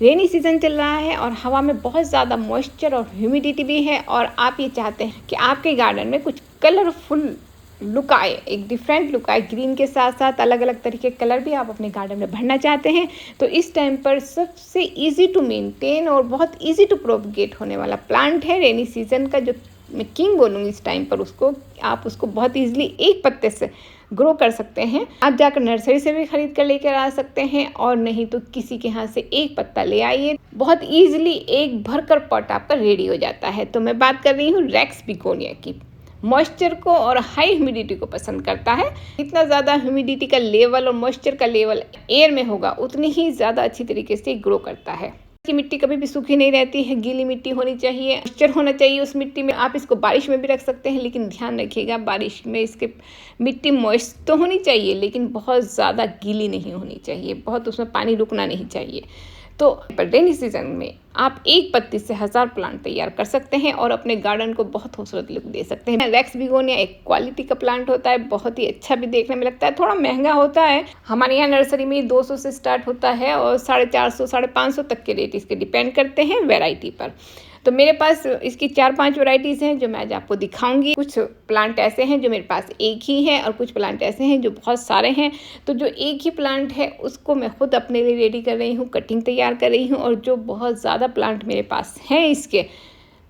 Rainy season चल रहा है और हवा में बहुत ज़्यादा मॉइस्चर और ह्यूमिडिटी भी है और आप ये चाहते हैं कि आपके गार्डन में कुछ कलरफुल लुक आए, एक डिफरेंट लुक आए। ग्रीन के साथ साथ अलग अलग तरीके के कलर भी आप अपने गार्डन में भरना चाहते हैं, तो इस टाइम पर सबसे ईजी टू मेंटेन और बहुत ईजी टू प्रोपगेट होने वाला प्लांट है रेनी सीज़न का, जो मैं किंग बोलूँगी इस टाइम पर उसको। आप उसको बहुत ईजिली एक पत्ते से ग्रो कर सकते हैं। आप जाकर नर्सरी से भी खरीद कर लेकर आ सकते हैं और नहीं तो किसी के यहाँ से एक पत्ता ले आइए। बहुत ईजिली एक भरकर पॉट आपका रेडी हो जाता है। तो मैं बात कर रही हूँ रेक्स बिगोनिया की। मॉइस्चर को और हाई ह्यूमिडिटी को पसंद करता है। इतना ज़्यादा ह्यूमिडिटी का लेवल और मॉइस्चर का लेवल एयर में होगा उतनी ही ज़्यादा अच्छी तरीके से ग्रो करता है। की मिट्टी कभी भी सूखी नहीं रहती है, गीली मिट्टी होनी चाहिए, मॉइस्चर होना चाहिए उस मिट्टी में। आप इसको बारिश में भी रख सकते हैं, लेकिन ध्यान रखिएगा बारिश में इसके मिट्टी मॉइस्ट तो होनी चाहिए लेकिन बहुत ज़्यादा गीली नहीं होनी चाहिए, बहुत उसमें पानी रुकना नहीं चाहिए। तो रेनी सीजन में आप एक पत्ती से 1000 प्लांट तैयार कर सकते हैं और अपने गार्डन को बहुत खूबसूरत लुक दे सकते हैं। रेक्स बिगोनिया एक क्वालिटी का प्लांट होता है, बहुत ही अच्छा भी देखने में लगता है, थोड़ा महंगा होता है। हमारे यहाँ नर्सरी में 200 से स्टार्ट होता है और 450 550 तक के रेट इसके डिपेंड करते हैं वैरायटी पर। तो मेरे पास इसकी 4-5 वैरायटीज़ हैं जो मैं आज आपको दिखाऊंगी। कुछ प्लांट ऐसे हैं जो मेरे पास एक ही है और कुछ प्लांट ऐसे हैं जो बहुत सारे हैं। तो जो एक ही प्लांट है उसको मैं खुद अपने लिए रेडी कर रही हूँ, कटिंग तैयार कर रही हूँ। और जो बहुत ज़्यादा प्लांट मेरे पास हैं, इसके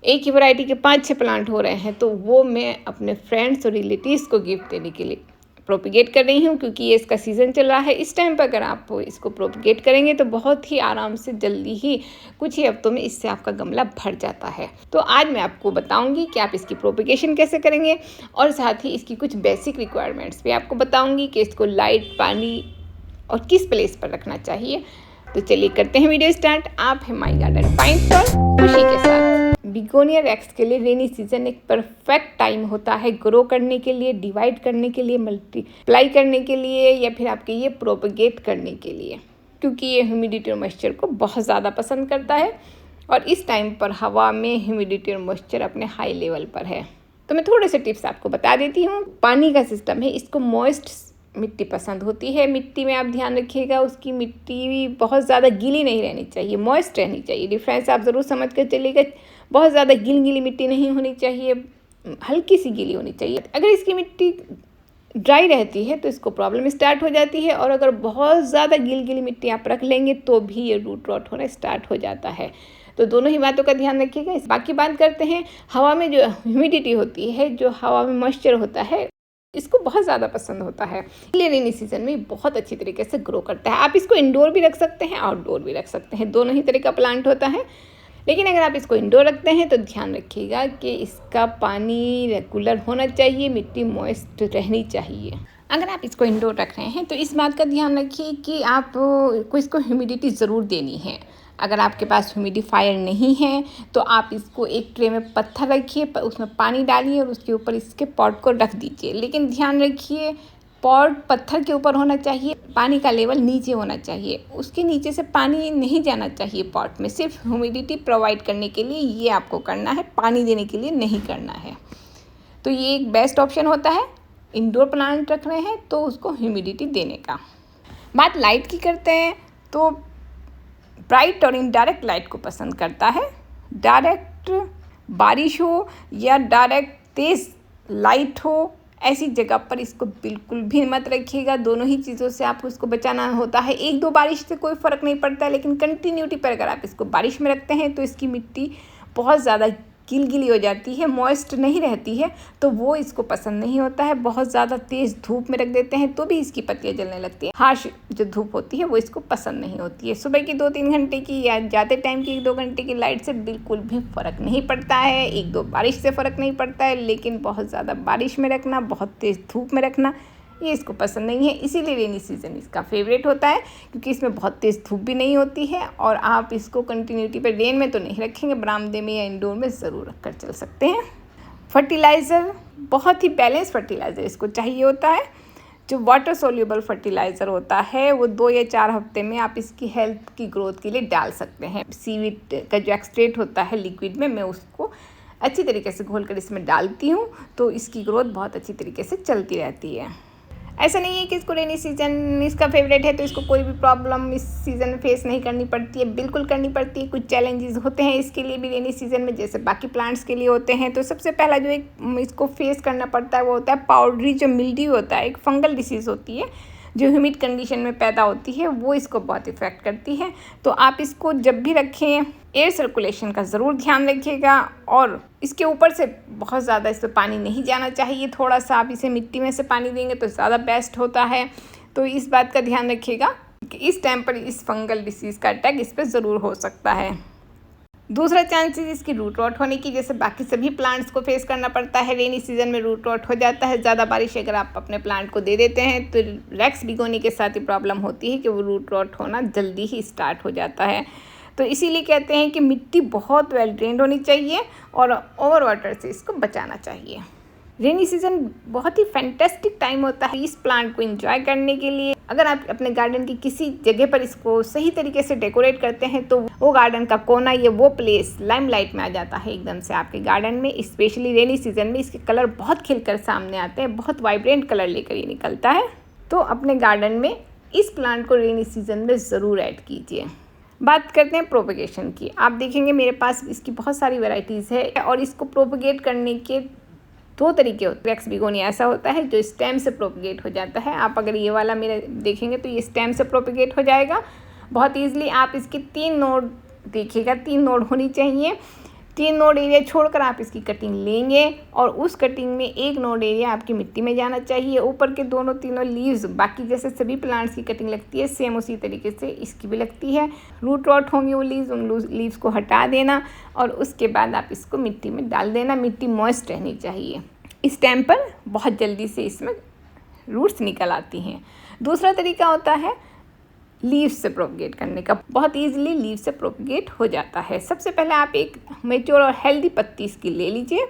एक ही वैरायटी के 5-6 प्लांट हो रहे हैं, तो वो मैं अपने फ्रेंड्स और रिलेटिव्स को गिफ्ट देने के लिए प्रोपिगेट कर रही हूँ, क्योंकि ये इसका सीज़न चल रहा है। इस टाइम पर अगर आप इसको प्रोपिगेट करेंगे तो बहुत ही आराम से जल्दी ही कुछ ही हफ्तों में इससे आपका गमला भर जाता है। तो आज मैं आपको बताऊंगी कि आप इसकी प्रोपिगेशन कैसे करेंगे और साथ ही इसकी कुछ बेसिक रिक्वायरमेंट्स भी आपको बताऊंगी कि इसको लाइट, पानी और किस प्लेस पर रखना चाहिए। तो चलिए करते हैं वीडियो स्टार्ट। आप हैं माई गार्डन फाइंड पर खुशी के साथ। बिगोनिया रेक्स के लिए रेनी सीजन एक परफेक्ट टाइम होता है ग्रो करने के लिए, डिवाइड करने के लिए, मल्टीप्लाई करने के लिए या फिर आपके ये प्रोपगेट करने के लिए, क्योंकि ये ह्यूमिडिटी और मॉइस्चर को बहुत ज़्यादा पसंद करता है और इस टाइम पर हवा में ह्यूमिडिटी और मॉइस्चर अपने हाई लेवल पर है। तो मैं थोड़े से टिप्स आपको बता देती हूँ। पानी का सिस्टम है, इसको मॉइस्ट मिट्टी पसंद होती है। मिट्टी में आप ध्यान रखिएगा उसकी मिट्टी बहुत ज़्यादा गीली नहीं रहनी चाहिए, मॉइस्ट रहनी चाहिए। डिफरेंस आप ज़रूर समझ कर चलिएगा। बहुत ज़्यादा गीली मिट्टी नहीं होनी चाहिए, हल्की सी गीली होनी चाहिए। अगर इसकी मिट्टी ड्राई रहती है तो इसको प्रॉब्लम स्टार्ट हो जाती है, और अगर बहुत ज़्यादा गीली मिट्टी आप रख लेंगे तो भी ये रूट रॉट होना स्टार्ट हो जाता है। तो दोनों ही बातों का ध्यान रखिएगा। बाकी बात करते हैं हवा में जो ह्यूमिडिटी होती है, जो हवा में मॉइस्चर होता है, इसको बहुत ज़्यादा पसंद होता है, इसलिए रेनी सीजन में बहुत अच्छी तरीके से ग्रो करता है। आप इसको इंडोर भी रख सकते हैं, आउटडोर भी रख सकते हैं, दोनों ही तरह का प्लांट होता है। लेकिन अगर आप इसको इंडोर रखते हैं तो ध्यान रखिएगा कि इसका पानी रेगुलर होना चाहिए, मिट्टी मॉइस्ट रहनी चाहिए। अगर आप इसको इंडोर रख रहे हैं तो इस बात का ध्यान रखिए कि आपको इसको ह्यूमिडिटी ज़रूर देनी है। अगर आपके पास ह्यूमिडिफायर नहीं है तो आप इसको एक ट्रे में पत्थर रखिए, उसमें पानी डालिए और उसके ऊपर इसके पॉट को रख दीजिए। लेकिन ध्यान रखिए पॉट पत्थर के ऊपर होना चाहिए, पानी का लेवल नीचे होना चाहिए, उसके नीचे से पानी नहीं जाना चाहिए पॉट में। सिर्फ ह्यूमिडिटी प्रोवाइड करने के लिए ये आपको करना है, पानी देने के लिए नहीं करना है। तो ये एक बेस्ट ऑप्शन होता है इंडोर प्लांट रख रहे हैं तो उसको ह्यूमिडिटी देने का। बात लाइट की करते हैं तो ब्राइट और इनडायरेक्ट लाइट को पसंद करता है। डायरेक्ट बारिश हो या डायरेक्ट तेज़ लाइट हो, ऐसी जगह पर इसको बिल्कुल भी मत रखिएगा। दोनों ही चीज़ों से आपको इसको बचाना होता है। 1-2 बारिश से कोई फ़र्क नहीं पड़ता है, लेकिन कंटिन्यूटी पर अगर आप इसको बारिश में रखते हैं तो इसकी मिट्टी बहुत ज़्यादा गीली हो जाती है, मॉइस्ट नहीं रहती है, तो वो इसको पसंद नहीं होता है। बहुत ज़्यादा तेज़ धूप में रख देते हैं तो भी इसकी पत्तियाँ जलने लगती हैं। हार्श जो धूप होती है वो इसको पसंद नहीं होती है। सुबह की 2-3 घंटे की या जाते टाइम की 1-2 घंटे की लाइट से बिल्कुल भी फ़र्क नहीं पड़ता है, 1-2 बारिश से फ़र्क नहीं पड़ता है, लेकिन बहुत ज़्यादा बारिश में रखना, बहुत तेज़ धूप में रखना, ये इसको पसंद नहीं है। इसीलिए रेनी सीज़न इसका फेवरेट होता है, क्योंकि इसमें बहुत तेज़ धूप भी नहीं होती है और आप इसको कंटिन्यूटी पर रेन में तो नहीं रखेंगे, बरामदे में या इंडोर में ज़रूर रख कर चल सकते हैं। फर्टिलाइज़र बहुत ही बैलेंस फर्टिलाइज़र इसको चाहिए होता है। जो वाटर सोल्यूबल फर्टिलाइज़र होता है वो 2 या 4 हफ्ते में आप इसकी हेल्थ की ग्रोथ के लिए डाल सकते हैं। सीवीड का जो एक्सट्रेट होता है लिक्विड में, मैं उसको अच्छी तरीके से घोल कर इसमें डालती हूँ तो इसकी ग्रोथ बहुत अच्छी तरीके से चलती रहती है। ऐसा नहीं है कि इसको रेनी सीज़न इसका फेवरेट है तो इसको कोई भी प्रॉब्लम इस सीज़न में फेस नहीं करनी पड़ती है, बिल्कुल करनी पड़ती है। कुछ चैलेंजेस होते हैं इसके लिए भी रेनी सीज़न में, जैसे बाकी प्लांट्स के लिए होते हैं। तो सबसे पहला जो एक इसको फेस करना पड़ता है वो होता है पाउडरी जो मिल्ड्यू होता है, एक फंगल डिसीज़ होती है जो ह्यूमिड कंडीशन में पैदा होती है, वो इसको बहुत इफ़ेक्ट करती है। तो आप इसको जब भी रखें एयर सर्कुलेशन का ज़रूर ध्यान रखिएगा, और इसके ऊपर से बहुत ज़्यादा इस पर पानी नहीं जाना चाहिए। थोड़ा सा आप इसे मिट्टी में से पानी देंगे तो ज़्यादा बेस्ट होता है। तो इस बात का ध्यान रखिएगा कि इस टाइम पर इस फंगल डिसीज़ का अटैक इस पर ज़रूर हो सकता है। दूसरा चांसेस इसकी रूट रॉट होने की, जैसे बाकी सभी प्लांट्स को फेस करना पड़ता है, रेनी सीजन में रूट रॉट हो जाता है। ज़्यादा बारिश अगर आप अपने प्लांट को दे देते हैं तो रेक्स बिगोनी के साथ ही प्रॉब्लम होती है कि वो रूट रॉट होना जल्दी ही स्टार्ट हो जाता है। तो इसीलिए कहते हैं कि मिट्टी बहुत वेल ड्रेन्ड होनी चाहिए और ओवर वाटर से इसको बचाना चाहिए। रेनी सीज़न बहुत ही फैंटेस्टिक टाइम होता है इस प्लांट को एंजॉय करने के लिए। अगर आप अपने गार्डन की किसी जगह पर इसको सही तरीके से डेकोरेट करते हैं तो वो गार्डन का कोना या वो प्लेस लाइमलाइट में आ जाता है एकदम से आपके गार्डन में। स्पेशली रेनी सीज़न में इसके कलर बहुत खिलकर सामने आते हैं, बहुत वाइब्रेंट कलर लेकर ये निकलता है। तो अपने गार्डन में इस प्लांट को रेनी सीज़न में ज़रूर ऐड कीजिए। बात करते हैं प्रोपगेशन की। आप देखेंगे मेरे पास इसकी बहुत सारी वैरायटीज़ है और इसको प्रोपगेट करने के दो तरीके होते हैं। रेक्स बिगोनिया ऐसा होता है जो स्टेम से प्रोपगेट हो जाता है। आप अगर ये वाला मेरा देखेंगे तो ये स्टेम से प्रोपगेट हो जाएगा बहुत ईजिली। आप इसकी 3 नोड देखिएगा, 3 नोड होनी चाहिए। 3 नोड एरिया छोड़कर आप इसकी कटिंग लेंगे और उस कटिंग में 1 नोड एरिया आपकी मिट्टी में जाना चाहिए। ऊपर के दोनों तीनों लीव्स, बाकी जैसे सभी प्लांट्स की कटिंग लगती है सेम उसी तरीके से इसकी भी लगती है। रूट रॉट होंगे वो लीव्स, उन लीव्स को हटा देना और उसके बाद आप इसको मिट्टी में डाल देना। मिट्टी मॉइस्ट रहनी चाहिए। इस टाइम पर बहुत जल्दी से इसमें रूट्स निकल आती हैं। दूसरा तरीका होता है लीव्स से प्रोपगेट करने का। बहुत ईजिली लीव से प्रोपगेट हो जाता है। सबसे पहले आप एक मैच्योर और हेल्दी पत्ती इसकी ले लीजिए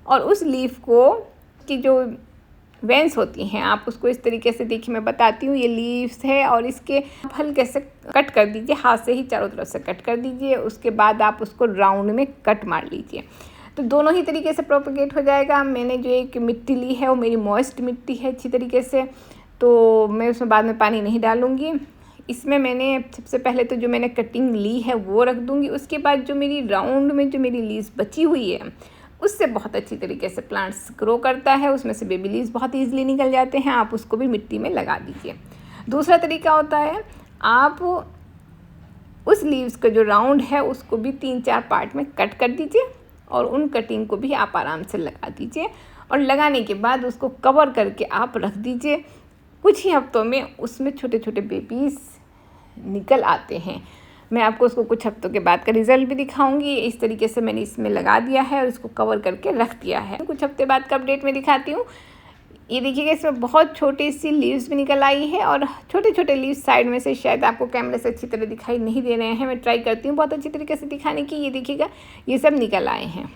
और उस लीफ को की जो वेंस होती हैं आप उसको इस तरीके से, देखिए मैं बताती हूँ, ये लीव्स है और इसके हल्के से कट कर दीजिए, हाथ से ही चारों तरफ से कट कर दीजिए। उसके बाद आप उसको राउंड में कट मार लीजिए तो दोनों ही तरीके से प्रोपगेट हो जाएगा। मैंने जो एक मिट्टी ली है वो मेरी मॉइस्ट मिट्टी है अच्छी तरीके से, तो मैं उसमें बाद में पानी नहीं डालूँगी। इसमें मैंने सबसे पहले तो जो मैंने कटिंग ली है वो रख दूँगी। उसके बाद जो मेरी राउंड में जो मेरी लीव्स बची हुई है उससे बहुत अच्छी तरीके से प्लांट्स ग्रो करता है। उसमें से बेबी लीव्स बहुत ईजिली निकल जाते हैं। आप उसको भी मिट्टी में लगा दीजिए। दूसरा तरीका होता है आप उस लीव्स का जो राउंड है उसको भी 3-4 पार्ट में कट कर दीजिए और उन कटिंग को भी आप आराम से लगा दीजिए और लगाने के बाद उसको कवर करके आप रख दीजिए। कुछ ही हफ्तों में उसमें छोटे छोटे बेबीज़ निकल आते हैं। मैं आपको उसको कुछ हफ्तों के बाद का रिज़ल्ट भी दिखाऊंगी। इस तरीके से मैंने इसमें लगा दिया है और इसको कवर करके रख दिया है। कुछ हफ्ते बाद का अपडेट मैं दिखाती हूँ। ये देखिएगा इसमें बहुत छोटी सी लीव्स भी निकल आई है और छोटे छोटे लीव्स साइड में से शायद आपको कैमरे से अच्छी तरह दिखाई नहीं दे रहे हैं। मैं ट्राई करती हूँ बहुत अच्छी तरीके से दिखाने की। ये देखिएगा ये सब निकल आए हैं।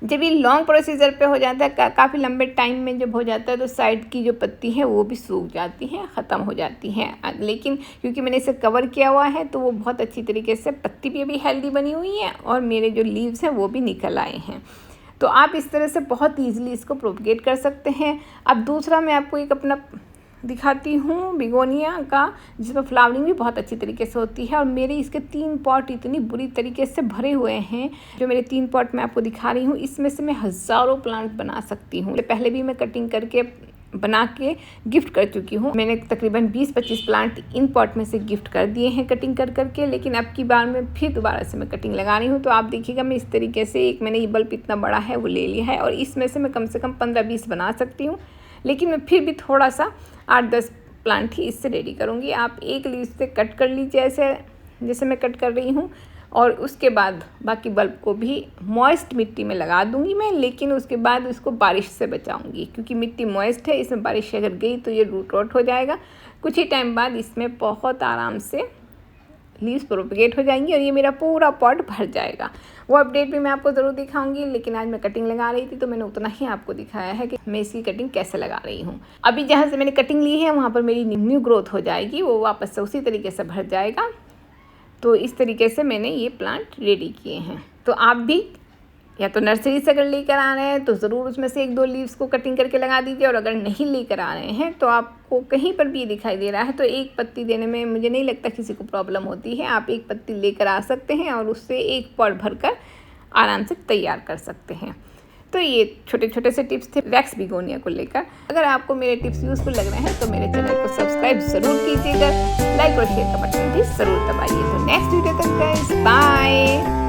जब ये लॉन्ग प्रोसीजर पे हो जाता है, काफ़ी लंबे टाइम में जब हो जाता है तो साइड की जो पत्ती है वो भी सूख जाती हैं, ख़त्म हो जाती हैं। लेकिन क्योंकि मैंने इसे कवर किया हुआ है तो वो बहुत अच्छी तरीके से पत्ती भी अभी हेल्दी बनी हुई है और मेरे जो लीव्स हैं वो भी निकल आए हैं। तो आप इस तरह से बहुत ईजिली इसको प्रोपगेट कर सकते हैं। अब दूसरा मैं आपको एक अपना दिखाती हूँ बिगोनिया का, जिसमें फ्लावरिंग भी बहुत अच्छी तरीके से होती है और मेरे इसके 3 पॉट इतनी बुरी तरीके से भरे हुए हैं। जो मेरे 3 पॉट मैं आपको दिखा रही हूँ इसमें से मैं हज़ारों प्लांट बना सकती हूँ। पहले भी मैं कटिंग करके बना के गिफ्ट कर चुकी हूँ। मैंने तकरीबन 20-25 प्लांट इन पॉट में से गिफ्ट कर दिए हैं कटिंग कर करके। लेकिन अब की बार मैं फिर दोबारा से मैं कटिंग लगा रही हूँ। तो आप देखिएगा मैं इस तरीके से एक मैंने ये बल्ब इतना बड़ा है वो ले लिया है और इसमें से मैं कम से कम 15-20 बना सकती हूँ। लेकिन मैं फिर भी थोड़ा सा 8-10 प्लांट ही इससे रेडी करूँगी। आप एक लीव से कट कर लीजिए ऐसे जैसे मैं कट कर रही हूँ और उसके बाद बाकी बल्ब को भी मॉइस्ट मिट्टी में लगा दूँगी मैं। लेकिन उसके बाद उसको बारिश से बचाऊँगी क्योंकि मिट्टी मॉइस्ट है, इसमें बारिश अगर गई तो ये रूट रॉट हो जाएगा। कुछ ही टाइम बाद इसमें बहुत आराम से लीव्स प्रोपगेट हो जाएंगी और ये मेरा पूरा पॉट भर जाएगा। वो अपडेट भी मैं आपको ज़रूर दिखाऊंगी। लेकिन आज मैं कटिंग लगा रही थी तो मैंने उतना ही आपको दिखाया है कि मैं इसकी कटिंग कैसे लगा रही हूँ। अभी जहाँ से मैंने कटिंग ली है वहाँ पर मेरी न्यू ग्रोथ हो जाएगी, वो वापस से उसी तरीके से भर जाएगा। तो इस तरीके से मैंने ये प्लांट रेडी किए हैं। तो आप भी या तो नर्सरी से अगर लेकर आ रहे हैं तो ज़रूर उसमें से 1-2 लीव्स को कटिंग करके लगा दीजिए, और अगर नहीं लेकर आ रहे हैं तो आपको कहीं पर भी दिखाई दे रहा है तो एक पत्ती देने में मुझे नहीं लगता किसी को प्रॉब्लम होती है। आप एक पत्ती लेकर आ सकते हैं और उससे एक पॉट भरकर आराम से तैयार कर सकते हैं। तो ये छोटे छोटे से टिप्स थे वैक्स बिगोनिया को लेकर। अगर आपको मेरे टिप्स यूज़फुल लग रहे हैं तो मेरे चैनल को सब्सक्राइब ज़रूर कीजिएगा, लाइक और शेयर का बटन भी ज़रूर दबाइए। तो नेक्स्ट वीडियो तक गाइस, बाय।